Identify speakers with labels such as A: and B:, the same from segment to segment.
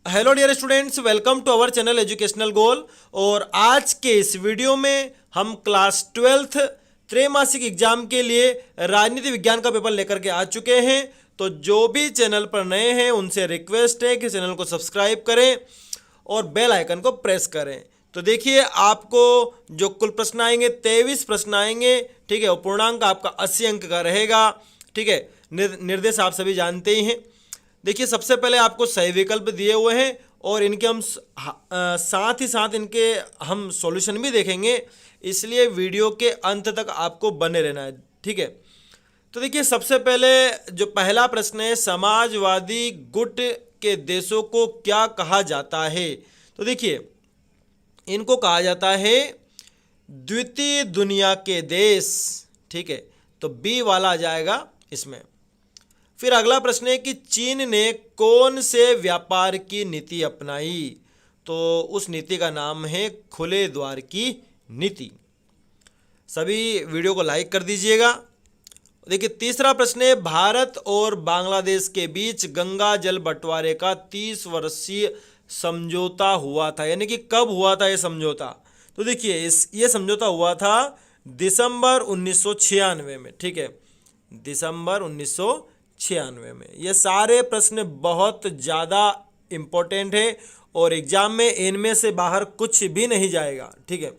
A: Hello dear students, welcome to our channel educational goal. और आज के इस वीडियो में हम क्लास 12th त्रैमासिक एग्जाम के लिए राजनीति विज्ञान का पेपर लेकर के आ चुके हैं। तो जो भी चैनल पर नए हैं उनसे रिक्वेस्ट है कि चैनल को सब्सक्राइब करें और बेल आइकन को प्रेस करें। तो देखिए, आपको जो कुल प्रश्न आएंगे 23 प्रश्न आएंगे, ठीक है। और पूर्णांक आपका 80 अंक का रहेगा, ठीक है। निर्देश आप सभी जानते ही हैं। देखिए, सबसे पहले आपको सही विकल्प दिए हुए हैं और इनके हम साथ ही साथ इनके हम सॉल्यूशन भी देखेंगे, इसलिए वीडियो के अंत तक आपको बने रहना है, ठीक है। तो देखिए, सबसे पहले जो पहला प्रश्न है, समाजवादी गुट के देशों को क्या कहा जाता है। तो देखिए, इनको कहा जाता है द्वितीय दुनिया के देश, ठीक है। तो बी वाला आ जाएगा इसमें। फिर अगला प्रश्न है कि चीन ने कौन से व्यापार की नीति अपनाई। तो उस नीति का नाम है खुले द्वार की नीति। सभी वीडियो को लाइक कर दीजिएगा। देखिए, तीसरा प्रश्न है भारत और बांग्लादेश के बीच गंगा जल बंटवारे का 30 वर्षीय समझौता हुआ था, यानी कि कब हुआ था ये समझौता। तो देखिए, ये समझौता हुआ था दिसंबर 1996 में, ठीक है। दिसंबर 1996 में। ये सारे प्रश्न बहुत ज़्यादा इम्पोर्टेंट है और एग्जाम में इनमें से बाहर कुछ भी नहीं जाएगा, ठीक है।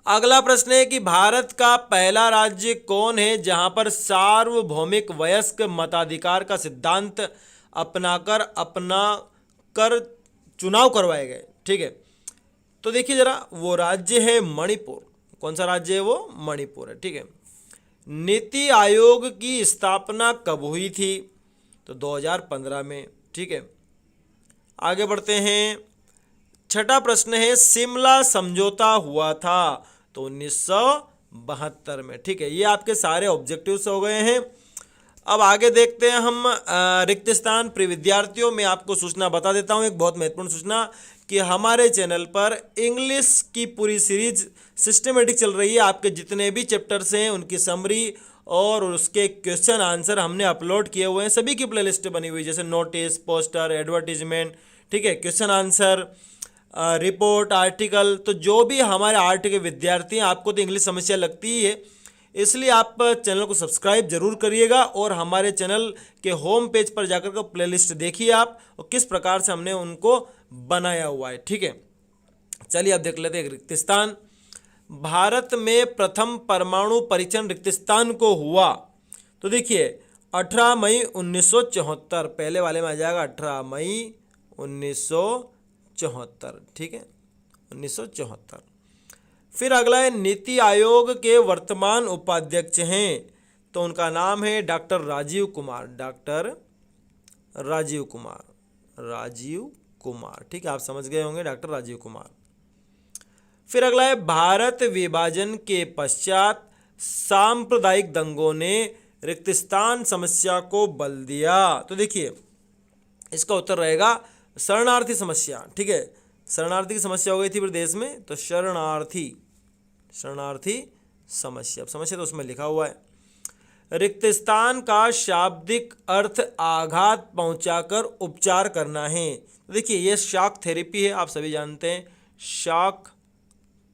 A: अगला प्रश्न है कि भारत का पहला राज्य कौन है जहां पर सार्वभौमिक वयस्क मताधिकार का सिद्धांत अपना कर चुनाव करवाए गए, ठीक है। तो देखिए जरा, वो राज्य है मणिपुर। कौन सा राज्य है वो? मणिपुर है, ठीक है। नीति आयोग की स्थापना कब हुई थी? तो 2015 में, ठीक है। आगे बढ़ते हैं। छठा प्रश्न है शिमला समझौता हुआ था तो 1972 में, ठीक है। ये आपके सारे ऑब्जेक्टिव्स हो गए हैं। अब आगे देखते हैं हम रिक्त स्थान प्रिय विद्यार्थियों में आपको सूचना बता देता हूँ, एक बहुत महत्वपूर्ण सूचना कि हमारे चैनल पर इंग्लिश की पूरी सीरीज सिस्टमेटिक चल रही है। आपके जितने भी चैप्टर्स हैं उनकी समरी और उसके क्वेश्चन आंसर हमने अपलोड किए हुए हैं। सभी की प्लेलिस्ट बनी हुई है, जैसे नोटिस, पोस्टर, एडवर्टीजमेंट, ठीक है, क्वेश्चन आंसर, रिपोर्ट, आर्टिकल। तो जो भी हमारे आर्ट के विद्यार्थी हैं, आपको तो इंग्लिश समस्या लगती ही है, इसलिए आप चैनल को सब्सक्राइब जरूर करिएगा और हमारे चैनल के होम पेज पर जाकर के प्लेलिस्ट देखिए आप और किस प्रकार से हमने उनको बनाया हुआ है, ठीक है। चलिए अब देख लेते हैं रिक्त स्थान। भारत में प्रथम परमाणु परीक्षण रिक्त स्थान को हुआ। तो देखिए 18 मई 1974, पहले वाले में आ जाएगा 18 मई 1974, ठीक है, 1974। फिर अगला है नीति आयोग के वर्तमान उपाध्यक्ष हैं, तो उनका नाम है डॉक्टर राजीव कुमार। डॉक्टर राजीव कुमार, राजीव कुमार, ठीक है, आप समझ गए होंगे, डॉक्टर राजीव कुमार। फिर अगला है भारत विभाजन के पश्चात सांप्रदायिक दंगों ने रिक्त स्थान समस्या को बल दिया। तो देखिए, इसका उत्तर रहेगा शरणार्थी समस्या, ठीक है। शरणार्थी की समस्या हो गई थी प्रदेश में, तो शरणार्थी समस्या, समस्या तो उसमें लिखा हुआ है। रिक्त स्थान का शाब्दिक अर्थ आघात पहुंचाकर उपचार करना है। तो देखिए, ये शॉक थेरेपी है, आप सभी जानते हैं शॉक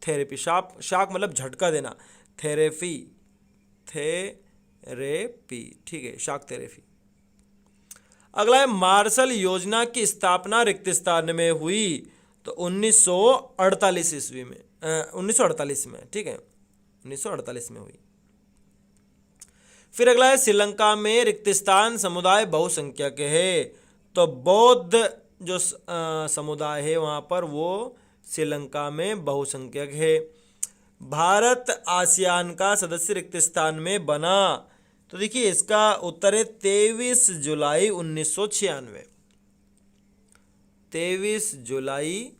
A: थेरेपी। शॉक मतलब झटका देना, थेरेपी, ठीक है, शॉक थेरेपी। अगला है मार्शल योजना की स्थापना रिक्त स्थान में हुई, तो 1948 ईस्वी में, 1948 में, ठीक है, 1948 में हुई। फिर अगला है श्रीलंका में रिक्त स्थान समुदाय बहुसंख्यक है, तो बौद्ध जो समुदाय है वहाँ पर वो श्रीलंका में बहुसंख्यक है। भारत आसियान का सदस्य रिक्त स्थान में बना। तो देखिए, इसका उत्तर है 23 जुलाई 1996, 23 जुलाई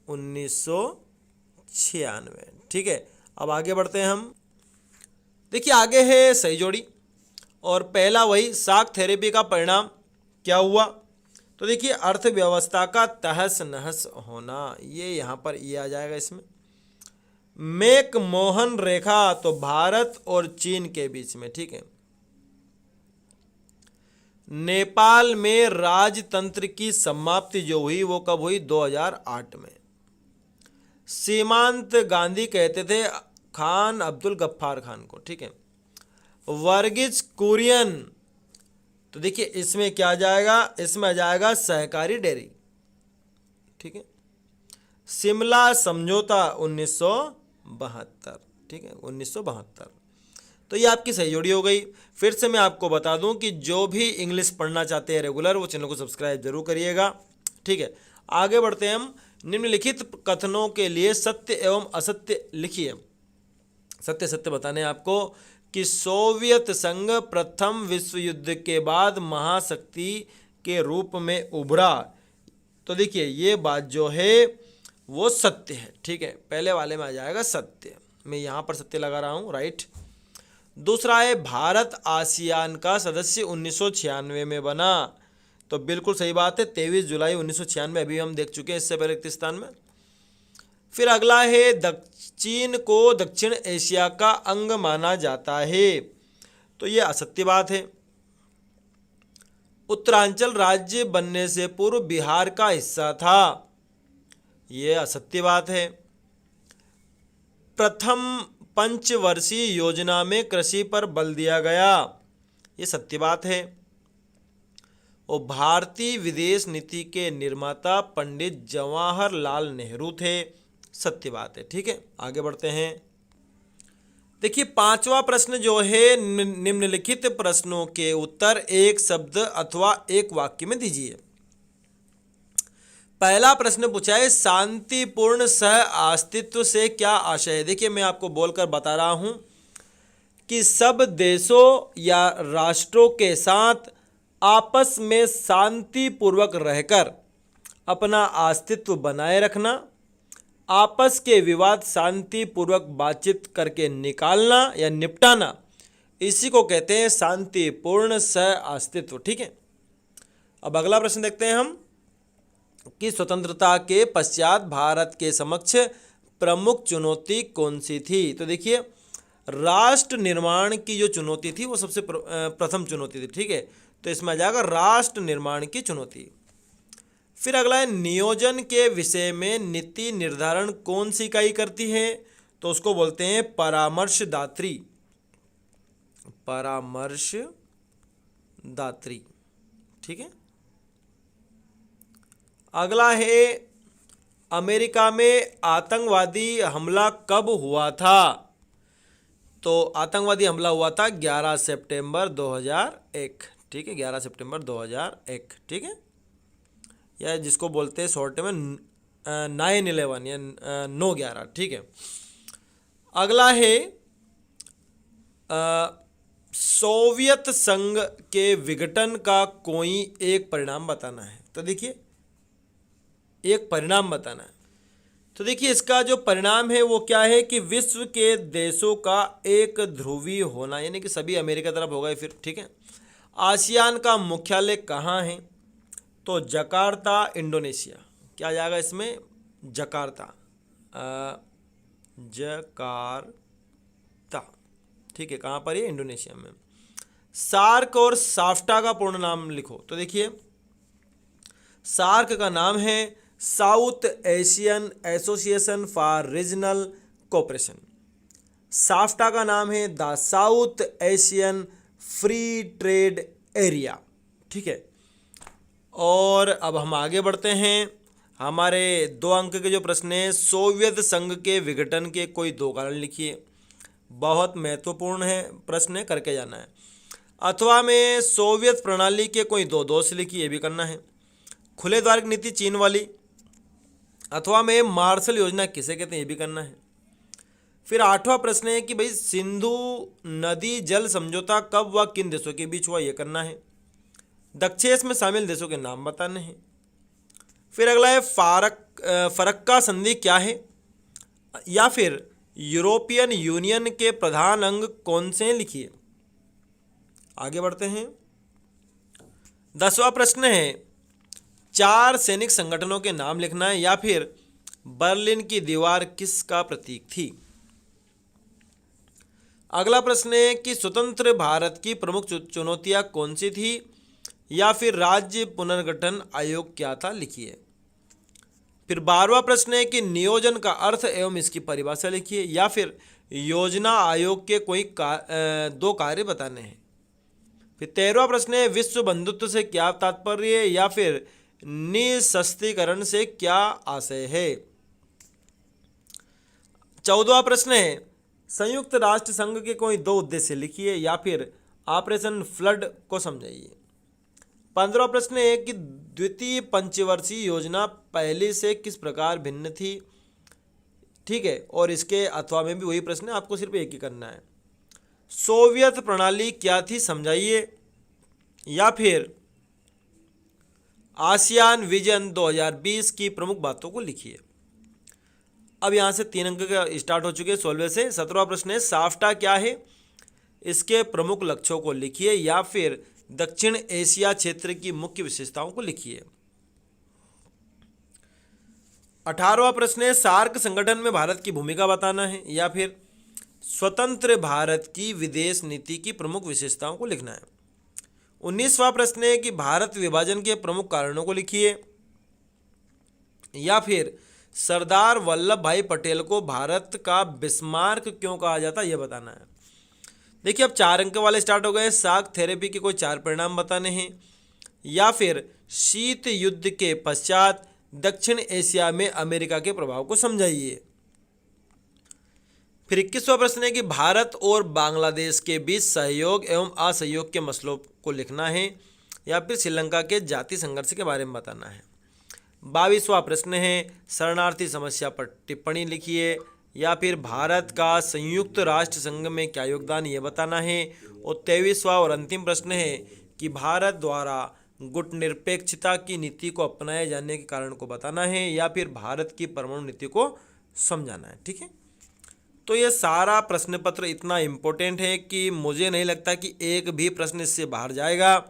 A: 1996, ठीक है। अब आगे बढ़ते हैं हम। देखिए, आगे है सही जोड़ी और पहला वही शॉक थेरेपी का परिणाम क्या हुआ। तो देखिए, अर्थव्यवस्था का तहस नहस होना, ये यहाँ पर ये आ जाएगा इसमें। मैक मोहन रेखा, तो भारत और चीन के बीच में, ठीक है। नेपाल में राजतंत्र की समाप्ति जो हुई वो कब हुई? 2008 में। सीमांत गांधी कहते थे खान अब्दुल गफ्फार खान को, ठीक है। वर्गीज कुरियन, तो देखिए इसमें क्या आ जाएगा? इसमें आ जाएगा सहकारी डेयरी, ठीक है। शिमला समझौता 1972, ठीक है, 1972। तो ये आपकी सही जोड़ी हो गई। फिर से मैं आपको बता दूं कि जो भी इंग्लिश पढ़ना चाहते हैं रेगुलर, वो चैनल को सब्सक्राइब जरूर करिएगा, ठीक है। आगे बढ़ते हैं हम। निम्नलिखित कथनों के लिए सत्य एवं असत्य लिखिए। सत्य सत्य बताने आपको कि सोवियत संघ प्रथम विश्व युद्ध के बाद महाशक्ति के रूप में उभरा। तो देखिए ये बात जो है वो सत्य है, ठीक है। पहले वाले में आ जाएगा सत्य, मैं यहाँ पर सत्य लगा रहा हूँ, राइट। दूसरा है भारत आसियान का सदस्य 1996 में बना। तो बिल्कुल सही बात है, 23 जुलाई 1996 अभी हम देख चुके हैं, इससे पहले किर्गिस्तान में। फिर अगला है चीन को दक्षिण एशिया का अंग माना जाता है। तो ये असत्य बात है। उत्तरांचल राज्य बनने से पूर्व बिहार का हिस्सा था, ये असत्य बात है। प्रथम पंचवर्षीय योजना में कृषि पर बल दिया गया, ये सत्य बात है। और भारतीय विदेश नीति के निर्माता पंडित जवाहरलाल नेहरू थे, सत्य बात है, ठीक है। आगे बढ़ते हैं। देखिए पांचवा प्रश्न जो है, निम्नलिखित प्रश्नों के उत्तर एक शब्द अथवा एक वाक्य में दीजिए। पहला प्रश्न पूछा है शांतिपूर्ण सह अस्तित्व से क्या आशय है। देखिए मैं आपको बोलकर बता रहा हूं कि सब देशों या राष्ट्रों के साथ आपस में शांतिपूर्वक रहकर अपना अस्तित्व बनाए रखना, आपस के विवाद शांतिपूर्वक बातचीत करके निकालना या निपटाना, इसी को कहते हैं शांतिपूर्ण सह अस्तित्व, ठीक है। अब अगला प्रश्न देखते हैं हम कि स्वतंत्रता के पश्चात भारत के समक्ष प्रमुख चुनौती कौन सी थी। तो देखिए राष्ट्र निर्माण की जो चुनौती थी वो सबसे प्रथम चुनौती थी, ठीक है। तो इसमें आ जाएगा राष्ट्र निर्माण की चुनौती। फिर अगला है नियोजन के विषय में नीति निर्धारण कौन सी इकाई करती है। तो उसको बोलते हैं परामर्शदात्री, परामर्शदात्री, ठीक है। अगला है अमेरिका में आतंकवादी हमला कब हुआ था। तो आतंकवादी हमला हुआ था 11 सितंबर 2001, ठीक है, 11 सितंबर 2001, ठीक है, या जिसको बोलते हैं शॉर्ट में 9/11 या 9/11, ठीक है। अगला है सोवियत संघ के विघटन का कोई एक परिणाम बताना है। तो देखिए एक परिणाम बताना है। तो देखिए इसका जो परिणाम है वो क्या है कि विश्व के देशों का एक ध्रुवीय होना, यानी कि सभी अमेरिका तरफ हो गए फिर, ठीक है। आसियान का मुख्यालय कहाँ है। तो जकार्ता, इंडोनेशिया। क्या आ जाएगा इसमें? जकार्ता, जकार्ता, ठीक है। कहाँ पर ये? इंडोनेशिया में। सार्क और साफ्टा का पूर्ण नाम लिखो। तो देखिए सार्क का नाम है south Asian association for regional cooperation. SAFTA का नाम है the south Asian free trade area, ठीक है। और अब हम आगे बढ़ते हैं। हमारे 2 अंक के जो प्रश्न है, सोवियत संघ के विघटन के कोई 2 कारण लिखिए। बहुत महत्वपूर्ण है प्रश्न है, करके जाना है। अथवा में सोवियत प्रणाली के कोई 2 दोष लिखिए, ये भी करना है। खुले द्वार की नीति चीन वाली। अथवा में मार्शल योजना किसे कहते हैं, ये भी करना है। फिर 8वां प्रश्न है कि भाई सिंधु नदी जल समझौता कब व किन देशों के बीच हुआ, ये करना है। दक्षेश में शामिल देशों के नाम बताने हैं। फिर अगला है फरक्का संधि क्या है, या फिर यूरोपियन यूनियन के प्रधान अंग कौन से हैं, लिखिए। आगे बढ़ते हैं। 10वां प्रश्न है 4 सैनिक संगठनों के नाम लिखना है, या फिर बर्लिन की दीवार किसका प्रतीक थी। अगला प्रश्न है कि स्वतंत्र भारत की प्रमुख चुनौतियां कौन सी थी, या फिर राज्य पुनर्गठन आयोग क्या था, लिखिए। फिर 12वां प्रश्न है कि नियोजन का अर्थ एवं इसकी परिभाषा लिखिए, या फिर योजना आयोग के कोई दो कार्य बताने हैं। फिर 13वां प्रश्न है विश्व बंधुत्व से क्या तात्पर्य है, या फिर निःशस्त्रीकरण से क्या आशय है। 14वां प्रश्न है संयुक्त राष्ट्र संघ के कोई दो उद्देश्य लिखिए, या फिर ऑपरेशन फ्लड को समझाइए। 15वां प्रश्न है कि द्वितीय पंचवर्षीय योजना पहली से किस प्रकार भिन्न थी, ठीक है, और इसके अथवा में भी वही प्रश्न है, आपको सिर्फ एक ही करना है। सोवियत प्रणाली क्या थी, समझाइए, या फिर आसियान विजन 2020 की प्रमुख बातों को लिखिए। अब यहाँ से 3 अंक का स्टार्ट हो चुके हैं 16वें से। 17वां प्रश्न है साफ्टा क्या है, इसके प्रमुख लक्ष्यों को लिखिए, या फिर दक्षिण एशिया क्षेत्र की मुख्य विशेषताओं को लिखिए। 18वां प्रश्न है सार्क संगठन में भारत की भूमिका बताना है, या फिर स्वतंत्र भारत की विदेश नीति की प्रमुख विशेषताओं को लिखना है। 19वां प्रश्न है कि भारत विभाजन के प्रमुख कारणों को लिखिए, या फिर सरदार वल्लभ भाई पटेल को भारत का बिस्मार्क क्यों कहा जाता है, यह बताना है। देखिए अब 4 अंक वाले स्टार्ट हो गए। शाक थेरेपी के कोई 4 परिणाम बताने हैं, या फिर शीत युद्ध के पश्चात दक्षिण एशिया में अमेरिका के प्रभाव को समझाइए। फिर 21वां प्रश्न है कि भारत और बांग्लादेश के बीच सहयोग एवं असहयोग के मसलों को लिखना है, या फिर श्रीलंका के जाति संघर्ष के बारे में बताना है। 22वां प्रश्न है शरणार्थी समस्या पर टिप्पणी लिखिए, या फिर भारत का संयुक्त राष्ट्र संघ में क्या योगदान, ये बताना है। और 23वां और अंतिम प्रश्न है कि भारत द्वारा गुटनिरपेक्षता की नीति को अपनाए जाने के कारण को बताना है, या फिर भारत की परमाणु नीति को समझाना है, ठीक है। तो ये सारा प्रश्न पत्र इतना इम्पोर्टेंट है कि मुझे नहीं लगता कि एक भी प्रश्न इससे बाहर जाएगा,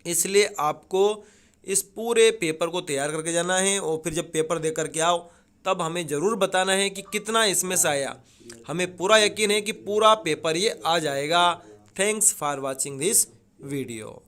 A: इसलिए आपको इस पूरे पेपर को तैयार करके जाना है, और फिर जब पेपर दे करके आओ तब हमें ज़रूर बताना है कि कितना इसमें से आया। हमें पूरा यकीन है कि पूरा पेपर ये आ जाएगा। Thanks for watching this video.